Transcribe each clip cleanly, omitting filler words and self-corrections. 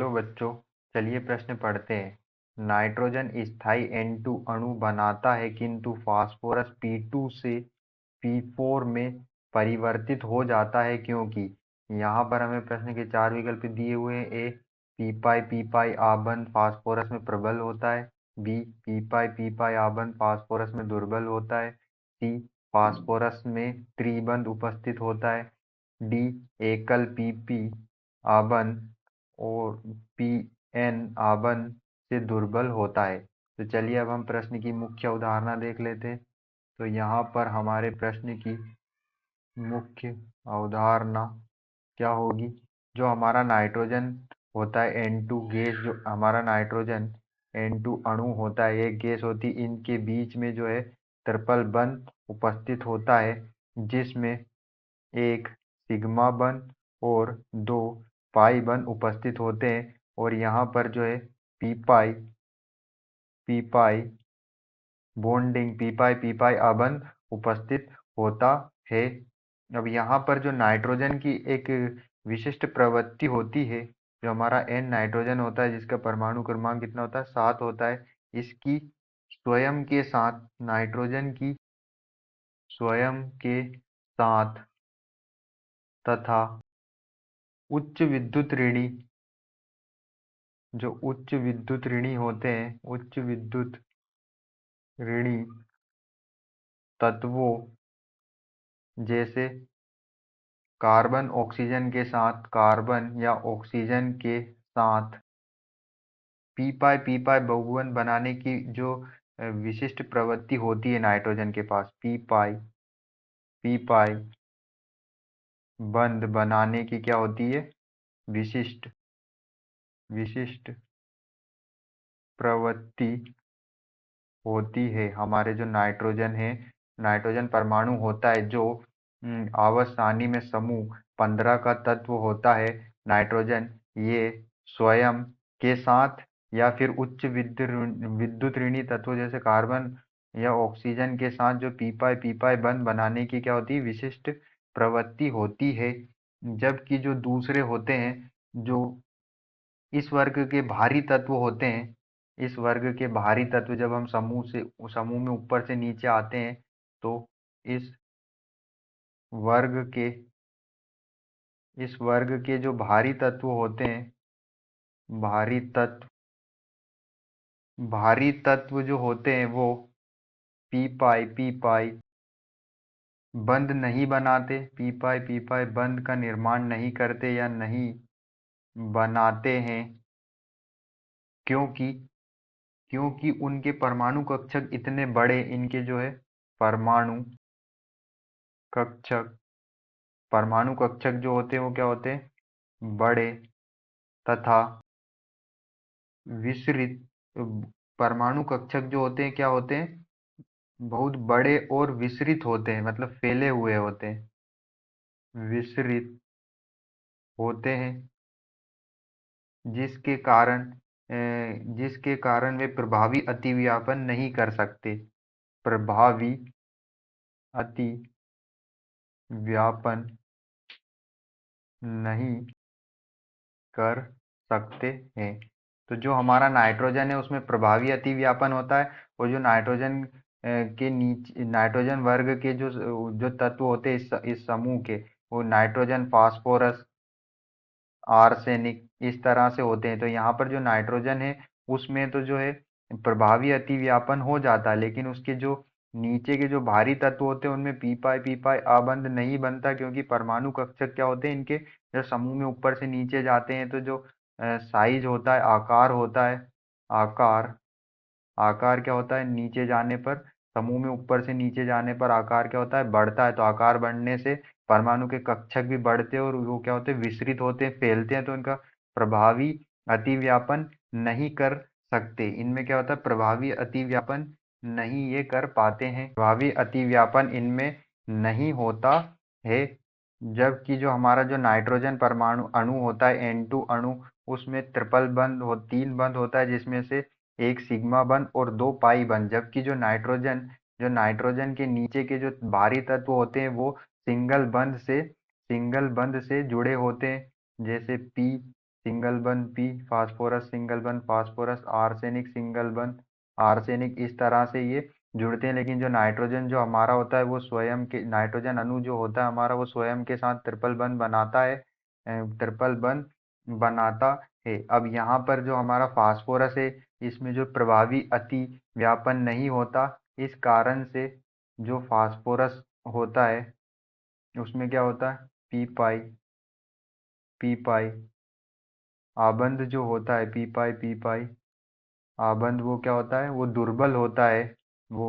Hello बच्चों, चलिए प्रश्न पढ़ते हैं। नाइट्रोजन स्थायी N2 अणु बनाता है किंतु फास्फोरस P2 से P4 में परिवर्तित हो जाता है क्योंकि। यहाँ पर हमें प्रश्न के चार विकल्प दिए हुए हैं। ए, पी पाई आबंध फास्फोरस में प्रबल होता है। बी, पी पाई आबंध फास्फोरस में दुर्बल होता है। सी, फास्फोरस में त्रिबंध उपस्थित होता है। डी, एकल पी आबंध और पीएन आबंध से दुर्बल होता है। तो चलिए अब हम प्रश्न की मुख्य अवधारणा देख लेते हैं। तो यहाँ पर हमारे प्रश्न की मुख्य अवधारणा क्या होगी। जो हमारा नाइट्रोजन होता है N2 गैस, जो हमारा नाइट्रोजन N2 अणु होता है, एक गैस होती है, इनके बीच में जो है ट्रिपल बंध उपस्थित होता है जिसमें एक सिग्मा बंध और दो पाई बंध उपस्थित होते हैं। और यहाँ पर जो है पी पाई बॉन्डिंग पी पाई आबंध उपस्थित होता है। अब यहाँ पर जो नाइट्रोजन की एक विशिष्ट प्रवृत्ति होती है, जो हमारा N नाइट्रोजन होता है जिसका परमाणु क्रमांक कितना होता है, 7 होता है। इसकी स्वयं के साथ नाइट्रोजन की स्वयं के साथ तथा उच्च विद्युत ऋणी, जो उच्च विद्युत ऋणी होते हैं, उच्च विद्युत ऋणी तत्वों जैसे कार्बन ऑक्सीजन के साथ, कार्बन या ऑक्सीजन के साथ पी पाई बहुबंध बनाने की जो विशिष्ट प्रवृत्ति होती है नाइट्रोजन के पास, पी पाई बंध बनाने की क्या होती है, विशिष्ट विशिष्ट प्रवृत्ति होती है। हमारे जो नाइट्रोजन है, नाइट्रोजन परमाणु होता है जो आवर्त सारणी में समूह 15 का तत्व होता है नाइट्रोजन, ये स्वयं के साथ या फिर उच्च विद्युत ऋणी तत्वों जैसे कार्बन या ऑक्सीजन के साथ जो पी पाई बंध बनाने की क्या होती है, विशिष्ट प्रवृत्ति होती है। जबकि जो दूसरे होते हैं, जो इस वर्ग के भारी तत्व होते हैं, इस वर्ग के भारी तत्व जब हम समूह में ऊपर से नीचे आते हैं, तो इस वर्ग के इस वर्ग के जो भारी तत्व होते हैं, भारी तत्व जो होते हैं वो पी पाई बंध नहीं बनाते, पी पाई बंध का निर्माण नहीं करते या नहीं बनाते हैं, क्योंकि क्योंकि उनके परमाणु कक्षक इतने बड़े, इनके जो है परमाणु कक्षक परमाणु कक्षक जो होते हैं वो क्या होते हैं, बड़े तथा विसरित। परमाणु कक्षक जो होते हैं क्या होते हैं, बहुत बड़े और विसरित होते हैं, मतलब फैले हुए होते हैं, विसरित होते हैं, जिसके कारण वे प्रभावी अतिव्यापन नहीं कर सकते, प्रभावी अतिव्यापन नहीं कर सकते हैं। तो जो हमारा नाइट्रोजन है उसमें प्रभावी अतिव्यापन होता है, और जो नाइट्रोजन के नीचे नाइट्रोजन वर्ग के जो तत्व होते हैं इस समूह के, वो नाइट्रोजन, फास्फोरस, आर्सेनिक, इस तरह से होते हैं। तो यहाँ पर जो नाइट्रोजन है उसमें तो जो है प्रभावी अतिव्यापन हो जाता है, लेकिन उसके जो नीचे के जो भारी तत्व होते हैं उनमें पी पाई आबंध नहीं बनता, क्योंकि परमाणु कक्षक क्या होते हैं इनके, जब समूह में ऊपर से नीचे जाते हैं तो जो साइज होता है, आकार होता है, आकार आकार क्या होता है, नीचे जाने पर, समूह में ऊपर से नीचे जाने पर आकार क्या होता है, बढ़ता है। तो आकार बढ़ने से परमाणु के कक्षक भी बढ़ते हैं और वो क्या होते हैं, विसरित होते हैं, फैलते हैं, तो इनका प्रभावी अतिव्यापन नहीं कर सकते। इनमें क्या होता है, प्रभावी अतिव्यापन नहीं ये कर पाते हैं, प्रभावी अतिव्यापन इनमें नहीं होता है। जबकि जो हमारा जो नाइट्रोजन परमाणु अणु होता है N2 अणु, उसमें ट्रिपल बंध 3 बंध होता है, जिसमें से एक सिग्मा बंध और 2 पाई बंध। जबकि जो नाइट्रोजन के नीचे के जो भारी तत्व होते हैं वो सिंगल बंध से जुड़े होते हैं, जैसे सिंगल बंध पी, फास्फोरस सिंगल बंध फास्फोरस, आर्सेनिक सिंगल बंध आर्सेनिक। इस तरह से ये जुड़ते हैं। लेकिन जो नाइट्रोजन जो हमारा होता है वो स्वयं के, नाइट्रोजन अणु जो होता है हमारा वो स्वयं के साथ ट्रिपल बंध बनाता है, ट्रिपल बंध बनाता है। अब यहाँ पर जो हमारा फास्फोरस है इसमें जो प्रभावी अति व्यापन नहीं होता, इस कारण से जो फास्फोरस होता है उसमें क्या होता है, पी पाई, पी पाई आबंध जो होता है, पी पाई आबंध वो क्या होता है, वो दुर्बल होता है। वो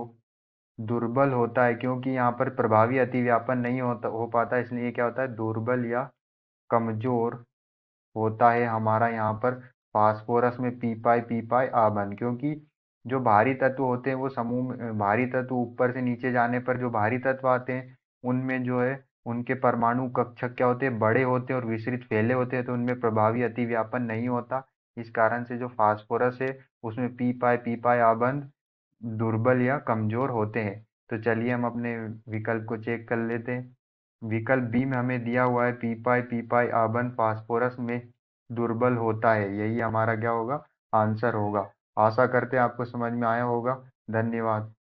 दुर्बल होता है क्योंकि यहाँ पर प्रभावी अतिव्यापन नहीं हो पाता, इसलिए ये क्या होता है, दुर्बल या कमजोर होता है हमारा यहाँ पर फास्फोरस में पी पाई आबंध। क्योंकि जो भारी तत्व होते हैं वो समूह भारी तत्व ऊपर से नीचे जाने पर जो भारी तत्व आते हैं उनमें जो है उनके परमाणु कक्षक क्या होते हैं, बड़े होते हैं और विस्तृत फैले होते हैं, तो उनमें प्रभावी अतिव्यापन नहीं होता। इस कारण से जो फास्फोरस है उसमें पी पाई आबंध दुर्बल या कमजोर होते हैं। तो चलिए हम अपने विकल्प को चेक कर लेते हैं। विकल्प बी में हमें दिया हुआ है पी पाई आबंध फास्फोरस में दुर्बल होता है, यही हमारा क्या होगा, आंसर होगा। आशा करते हैं आपको समझ में आया होगा। धन्यवाद।